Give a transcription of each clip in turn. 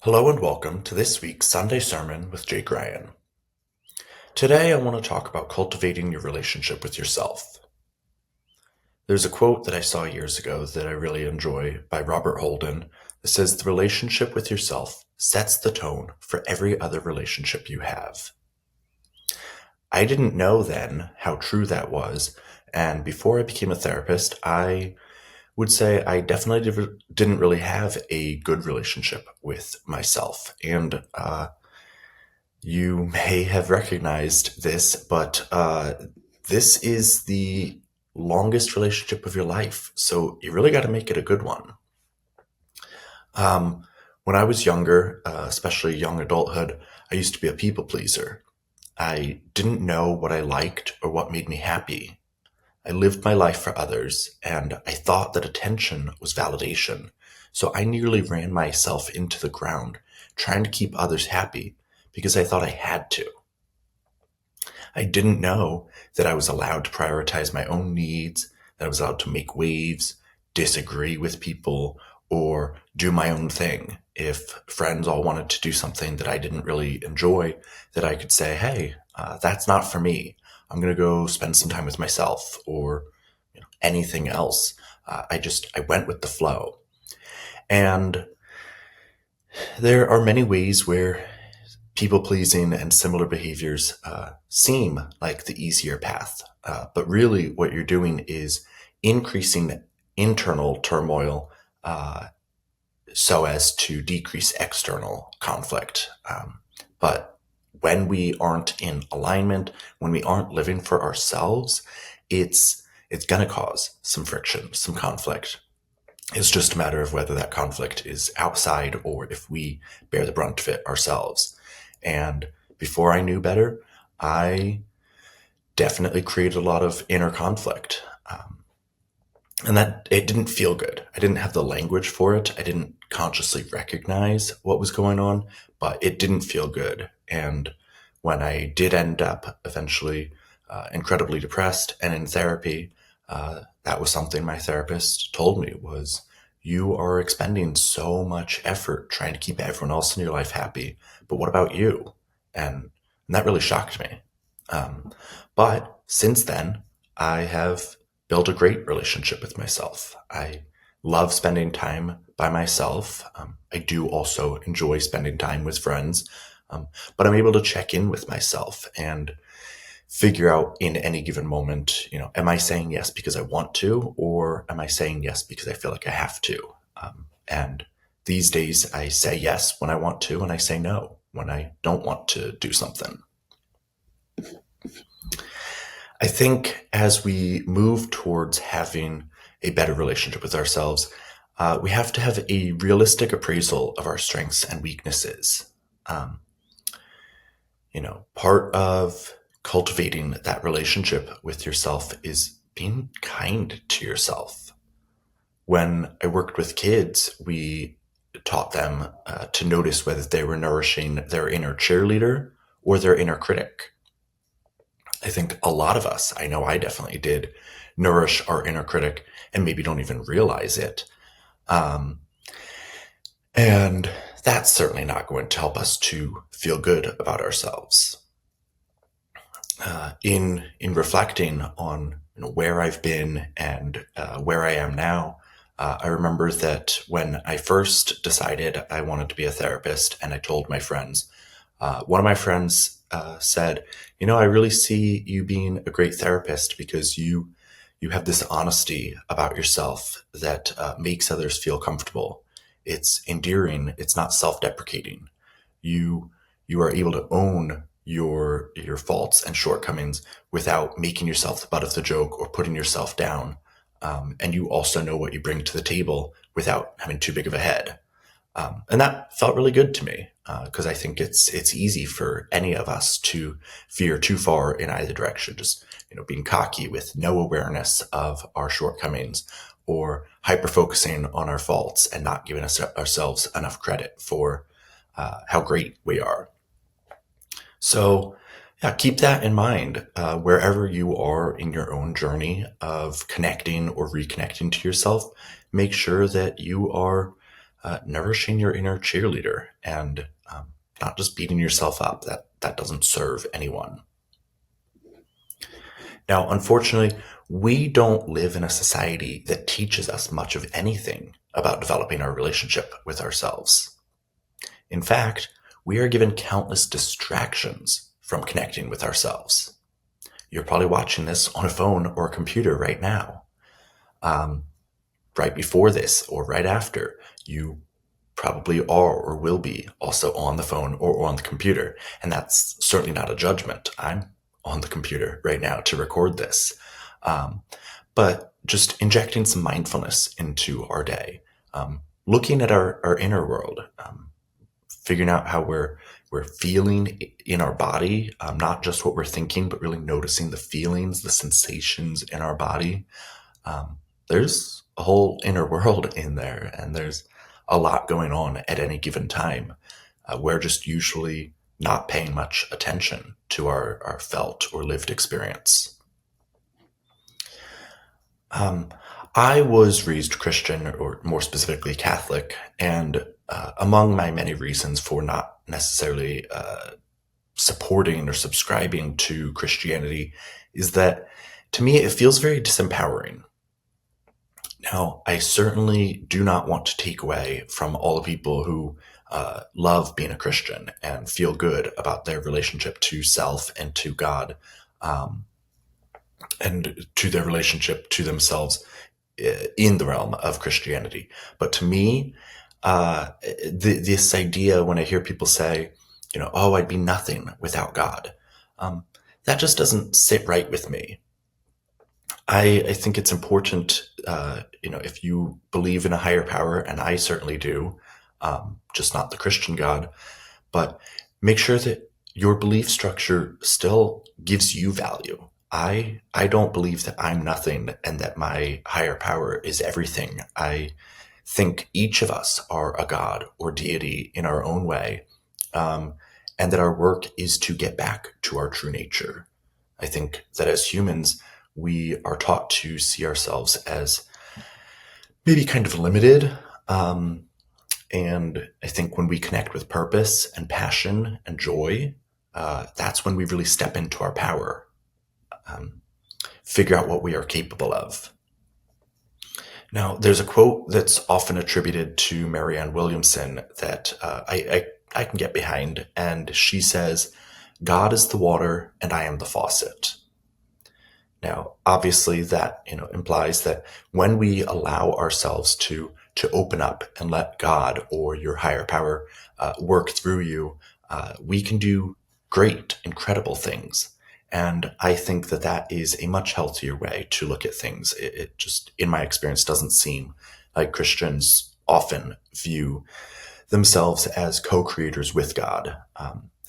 Hello and welcome to this week's Sunday Sermon with Jake Ryan. Today I want to talk about cultivating your relationship with yourself. There's a quote that I saw years ago that I really enjoy by Robert Holden that says, "The relationship with yourself sets the tone for every other relationship you have." I didn't know then how true that was, and before I became a therapist, I would say I definitely didn't really have a good relationship with myself. And you may have recognized this, but this is the longest relationship of your life. So you really got to make it a good one. Um, when I was younger, especially young adulthood, I used to be a people pleaser. I didn't know what I liked or what made me happy. I lived my life for others, and I thought that attention was validation. So I nearly ran myself into the ground trying to keep others happy because I thought I had to. I didn't know that I was allowed to prioritize my own needs, that I was allowed to make waves, disagree with people, or do my own thing. If friends all wanted to do something that I didn't really enjoy, that I could say, hey, that's not for me. I'm going to go spend some time with myself or anything else. I went with the flow. And there are many ways where people pleasing and similar behaviors seem like the easier path. But really, what you're doing is increasing internal turmoil so as to decrease external conflict. But when we aren't in alignment, when we aren't living for ourselves, it's going to cause some friction, some conflict. It's just a matter of whether that conflict is outside or if we bear the brunt of it ourselves. And before I knew better, I definitely created a lot of inner conflict. And that it didn't feel good. I didn't have the language for it. I didn't consciously recognize what was going on, but it didn't feel good. And when I did end up eventually incredibly depressed and in therapy, that was something my therapist told me was, you are expending so much effort trying to keep everyone else in your life happy, but what about you? And that really shocked me. But since then, I have built a great relationship with myself. I love spending time by myself. I do also enjoy spending time with friends, but I'm able to check in with myself and figure out in any given moment, am I saying yes because I want to, or am I saying yes because I feel like I have to? And these days I say yes when I want to, and I say no when I don't want to do something. I think as we move towards having a better relationship with ourselves, we have to have a realistic appraisal of our strengths and weaknesses. Um, Part of cultivating that relationship with yourself is being kind to yourself. When I worked with kids, we taught them to notice whether they were nourishing their inner cheerleader or their inner critic. I think a lot of us, I know I definitely did, nourish our inner critic and maybe don't even realize it. Um, and that's certainly not going to help us to feel good about ourselves. In reflecting on where I've been and where I am now, I remember that when I first decided I wanted to be a therapist and I told my friends, one of my friends said, I really see you being a great therapist because you have this honesty about yourself that makes others feel comfortable. It's endearing. It's not self-deprecating. You you are able to own your faults and shortcomings without making yourself the butt of the joke or putting yourself down. And you also know what you bring to the table without having too big of a head. And that felt really good to me because I think it's easy for any of us to veer too far in either direction, just being cocky with no awareness of our shortcomings, or hyper focusing on our faults and not giving ourselves enough credit for how great we are. So, yeah, keep that in mind wherever you are in your own journey of connecting or reconnecting to yourself. Make sure that you are nourishing your inner cheerleader and not just beating yourself up. That doesn't serve anyone. Now, unfortunately, we don't live in a society that teaches us much of anything about developing our relationship with ourselves. In fact, we are given countless distractions from connecting with ourselves. You're probably watching this on a phone or a computer right now. Right before this or right after, you probably are or will be also on the phone or on the computer. And that's certainly not a judgment. I'm on the computer right now to record this. But just injecting some mindfulness into our day, looking at our inner world, figuring out how we're feeling in our body, not just what we're thinking, but really noticing the feelings, the sensations in our body. There's a whole inner world in there, and there's a lot going on at any given time. We're just usually not paying much attention to our felt or lived experience. I was raised Christian, or more specifically Catholic, and among my many reasons for not necessarily supporting or subscribing to Christianity is that, to me, it feels very disempowering. Now, I certainly do not want to take away from all the people who love being a Christian and feel good about their relationship to self and to God, and to their relationship to themselves in the realm of Christianity. But to me, this idea, when I hear people say, oh, I'd be nothing without God, that just doesn't sit right with me. I think it's important, if you believe in a higher power, and I certainly do, just not the Christian God, but make sure that your belief structure still gives you value. I don't believe that I'm nothing and that my higher power is everything. I think each of us are a god or deity in our own way, and that our work is to get back to our true nature. I think that as humans, we are taught to see ourselves as maybe kind of limited. And I think when we connect with purpose and passion and joy, that's when we really step into our power, figure out what we are capable of. Now, there's a quote that's often attributed to Marianne Williamson that I can get behind, and she says, "God is the water and I am the faucet." Now, obviously that, implies that when we allow ourselves to open up and let God or your higher power work through you, we can do great, incredible things. And I think that is a much healthier way to look at things. It just, in my experience, doesn't seem like Christians often view themselves as co-creators with God.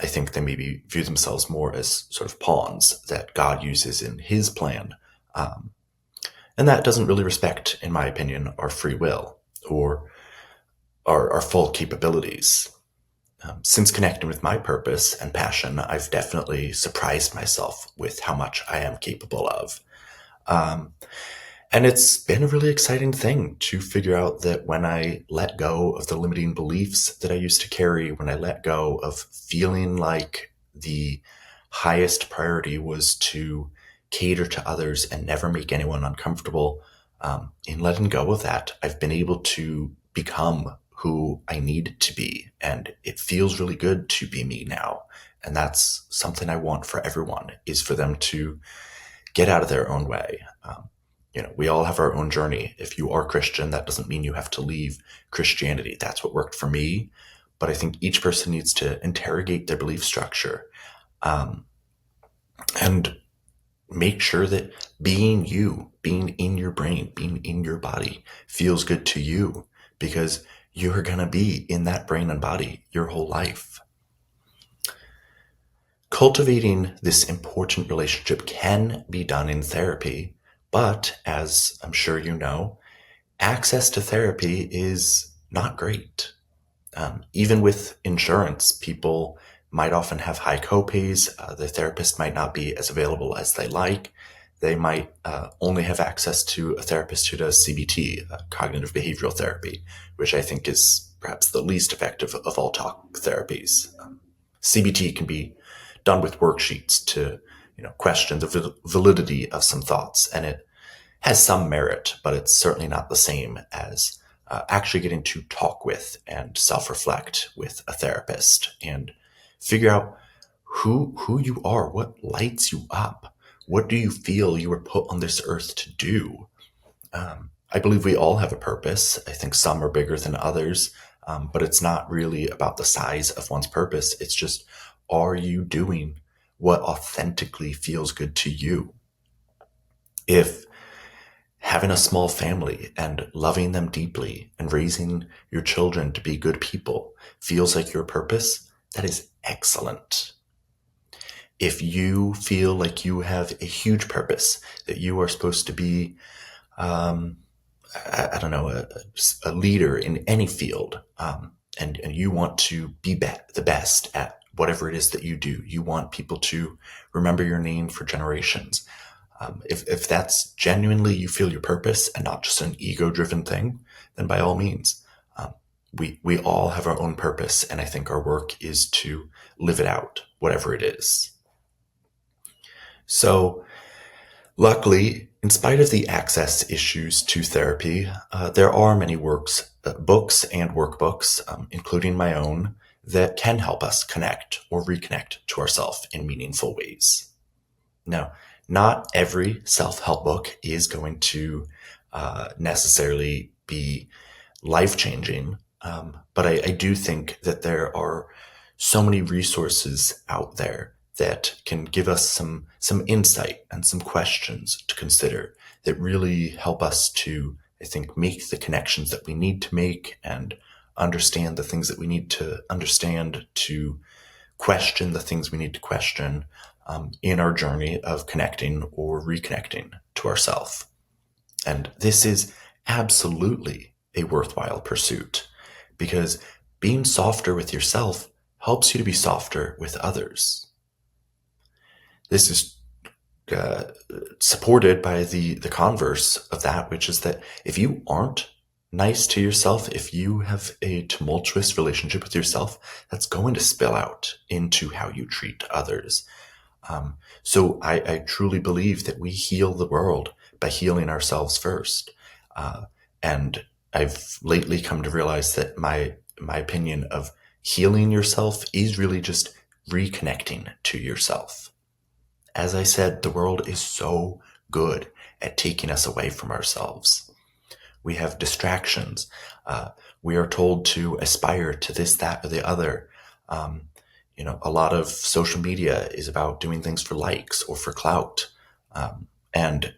I think they maybe view themselves more as sort of pawns that God uses in his plan. And that doesn't really respect, in my opinion, our free will or our full capabilities. Since connecting with my purpose and passion, I've definitely surprised myself with how much I am capable of. And it's been a really exciting thing to figure out that when I let go of the limiting beliefs that I used to carry, when I let go of feeling like the highest priority was to cater to others and never make anyone uncomfortable, in letting go of that, I've been able to become who I need to be. And it feels really good to be me now. And that's something I want for everyone, is for them to get out of their own way. We all have our own journey. If you are Christian, that doesn't mean you have to leave Christianity. That's what worked for me. But I think each person needs to interrogate their belief structure, and make sure that being you, being in your brain, being in your body feels good to you, because you're going to be in that brain and body your whole life. Cultivating this important relationship can be done in therapy, but as I'm sure you know, access to therapy is not great. Even with insurance, people might often have high copays. The therapist might not be as available as they like. They might only have access to a therapist who does CBT, cognitive behavioral therapy, which I think is perhaps the least effective of all talk therapies. CBT can be done with worksheets to question the validity of some thoughts, and it has some merit, but it's certainly not the same as actually getting to talk with and self-reflect with a therapist and figure out who you are, what lights you up, what do you feel you were put on this earth to do. I believe we all have a purpose. I think some are bigger than others, but it's not really about the size of one's purpose. It's just, are you doing what authentically feels good to you? If having a small family and loving them deeply and raising your children to be good people feels like your purpose, that is excellent. If you feel like you have a huge purpose, that you are supposed to be, I don't know, a leader in any field, and you want to be the best at whatever it is that you do, you want people to remember your name for generations. If that's genuinely you feel your purpose and not just an ego-driven thing, then by all means, we all have our own purpose, and I think our work is to live it out, whatever it is. So, luckily, in spite of the access issues to therapy, there are many books and workbooks, including my own, that can help us connect or reconnect to ourselves in meaningful ways. Now, not every self-help book is going to necessarily be life-changing, but I do think that there are so many resources out there that can give us some insight and some questions to consider that really help us to, I think, make the connections that we need to make and understand the things that we need to understand, to question the things we need to question in our journey of connecting or reconnecting to ourselves. And this is absolutely a worthwhile pursuit, because being softer with yourself helps you to be softer with others. This is supported by the converse of that, which is that if you aren't nice to yourself, if you have a tumultuous relationship with yourself, that's going to spill out into how you treat others. So I truly believe that we heal the world by healing ourselves first. And I've lately come to realize that my opinion of healing yourself is really just reconnecting to yourself. As I said, the world is so good at taking us away from ourselves. We have distractions. We are told to aspire to this, that, or the other. A lot of social media is about doing things for likes or for clout. And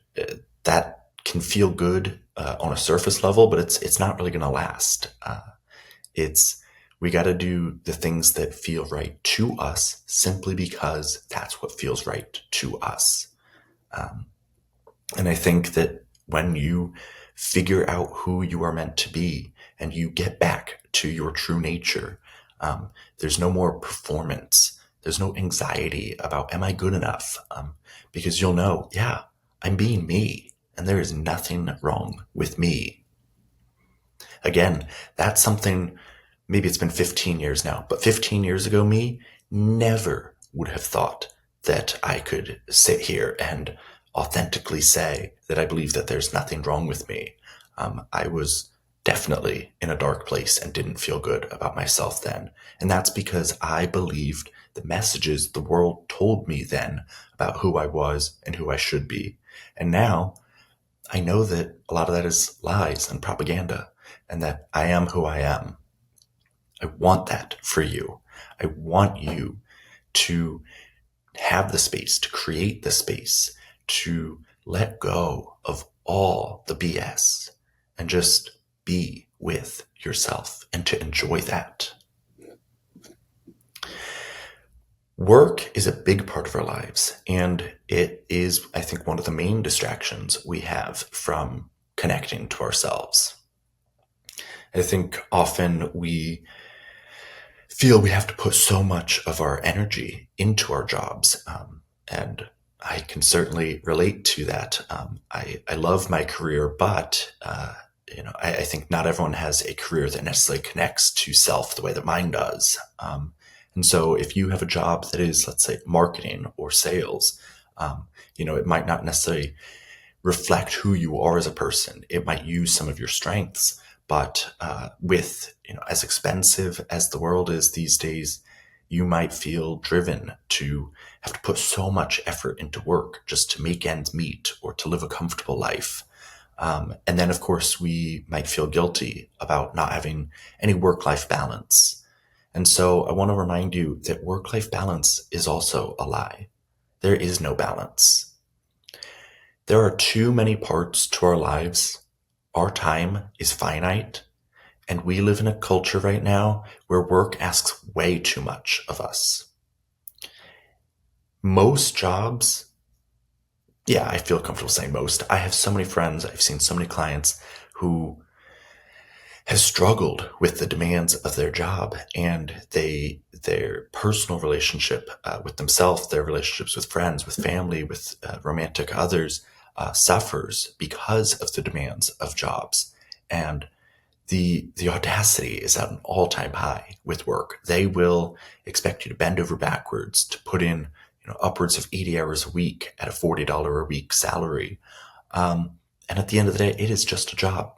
that can feel good on a surface level, but it's not really going to last. We got to do the things that feel right to us simply because that's what feels right to us. And I think that when you figure out who you are meant to be and you get back to your true nature, there's no more performance. There's no anxiety about, am I good enough? Because you'll know, yeah, I'm being me, and there is nothing wrong with me. Again, that's something, maybe it's been 15 years now, but 15 years ago, me never would have thought that I could sit here and authentically say that I believe that there's nothing wrong with me. I was definitely in a dark place and didn't feel good about myself then. And that's because I believed the messages the world told me then about who I was and who I should be. And now I know that a lot of that is lies and propaganda, and that I am who I am. I want that for you. I want you to have the space, to create the space, to let go of all the BS and just be with yourself and to enjoy that. Work is a big part of our lives, and it is, I think, one of the main distractions we have from connecting to ourselves. I think often we feel we have to put so much of our energy into our jobs, and I can certainly relate to that. I love my career, but I think not everyone has a career that necessarily connects to self the way that mine does. And so if you have a job that is, let's say, marketing or sales, it might not necessarily reflect who you are as a person. It might use some of your strengths, but with, as expensive as the world is these days, you might feel driven to have to put so much effort into work just to make ends meet or to live a comfortable life. And then, of course, we might feel guilty about not having any work-life balance. And so I want to remind you that work-life balance is also a lie. There is no balance. There are too many parts to our lives. Our time is finite, and we live in a culture right now where work asks way too much of us. Most jobs, yeah, I feel comfortable saying most. I have so many friends, I've seen so many clients who have struggled with the demands of their job, and their personal relationship with themselves, their relationships with friends, with family, with romantic others suffers because of the demands of jobs. And the audacity is at an all-time high with work. They will expect you to bend over backwards to put in upwards of 80 hours a week at a $40 a week salary. And at the end of the day, it is just a job.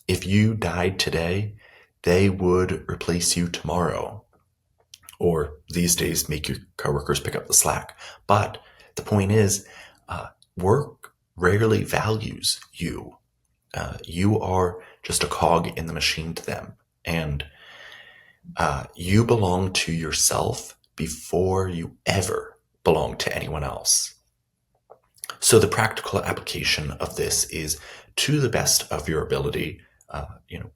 If you died today, they would replace you tomorrow. Or these days, make your coworkers pick up the slack. But the point is, work rarely values you. You are just a cog in the machine to them. And you belong to yourself before you ever belong to anyone else. So the practical application of this is, to the best of your ability,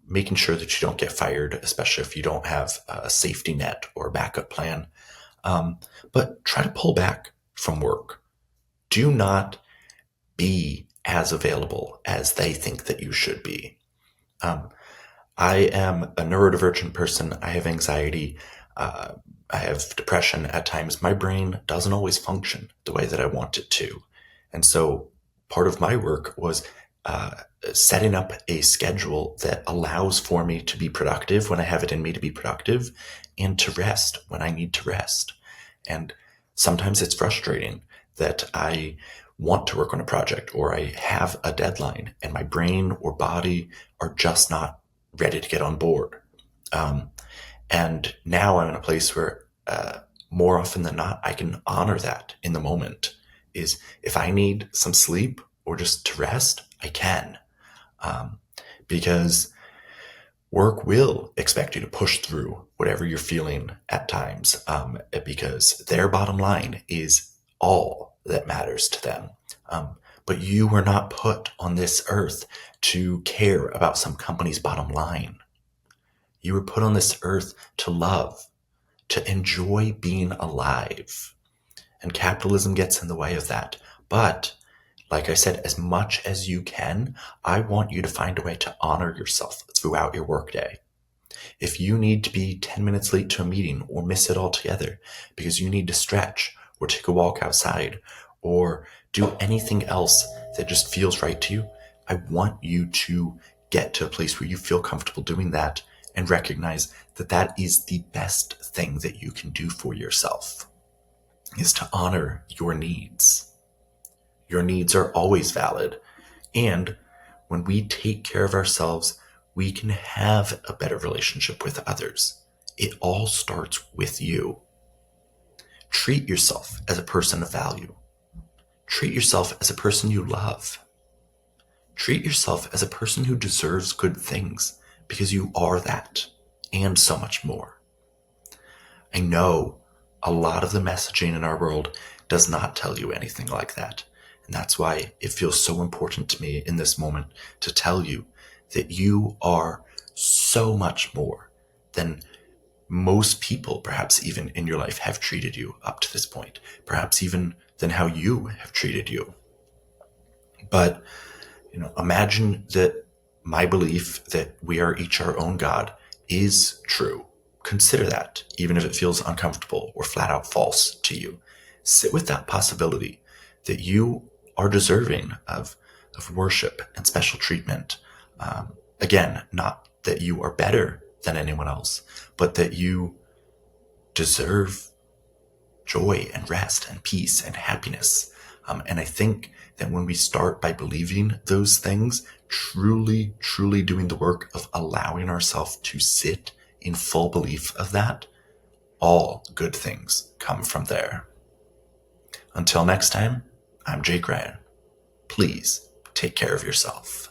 making sure that you don't get fired, especially if you don't have a safety net or a backup plan. But try to pull back from work. Do not be as available as they think that you should be. I am a neurodivergent person. I have anxiety. I have depression at times. My brain doesn't always function the way that I want it to. And so part of my work was setting up a schedule that allows for me to be productive when I have it in me to be productive, and to rest when I need to rest. And sometimes it's frustrating that I want to work on a project or I have a deadline and my brain or body are just not ready to get on board. And now I'm in a place where more often than not, I can honor that in the moment. Is if I need some sleep or just to rest, I can. Because work will expect you to push through whatever you're feeling at times, because their bottom line is all that matters to them. But you were not put on this earth to care about some company's bottom line. You were put on this earth to love, to enjoy being alive. And capitalism gets in the way of that. But like I said, as much as you can, I want you to find a way to honor yourself throughout your workday. If you need to be 10 minutes late to a meeting or miss it altogether because you need to stretch or take a walk outside or do anything else that just feels right to you, I want you to get to a place where you feel comfortable doing that and recognize that that is the best thing that you can do for yourself, is to honor your needs. Your needs are always valid. And when we take care of ourselves, we can have a better relationship with others. It all starts with you. Treat yourself as a person of value. Treat yourself as a person you love. Treat yourself as a person who deserves good things, because you are that and so much more. I know a lot of the messaging in our world does not tell you anything like that. And that's why it feels so important to me in this moment to tell you that you are so much more than most people, perhaps even in your life, have treated you up to this point, perhaps even than how you have treated you. But, imagine that my belief that we are each our own God is true. Consider that, even if it feels uncomfortable or flat out false to you. Sit with that possibility that you are deserving of worship and special treatment, Again, not that you are better than anyone else, but that you deserve joy and rest and peace and happiness. And I think that when we start by believing those things, truly, truly doing the work of allowing ourselves to sit in full belief of that, all good things come from there. Until next time, I'm Jake Ryan. Please take care of yourself.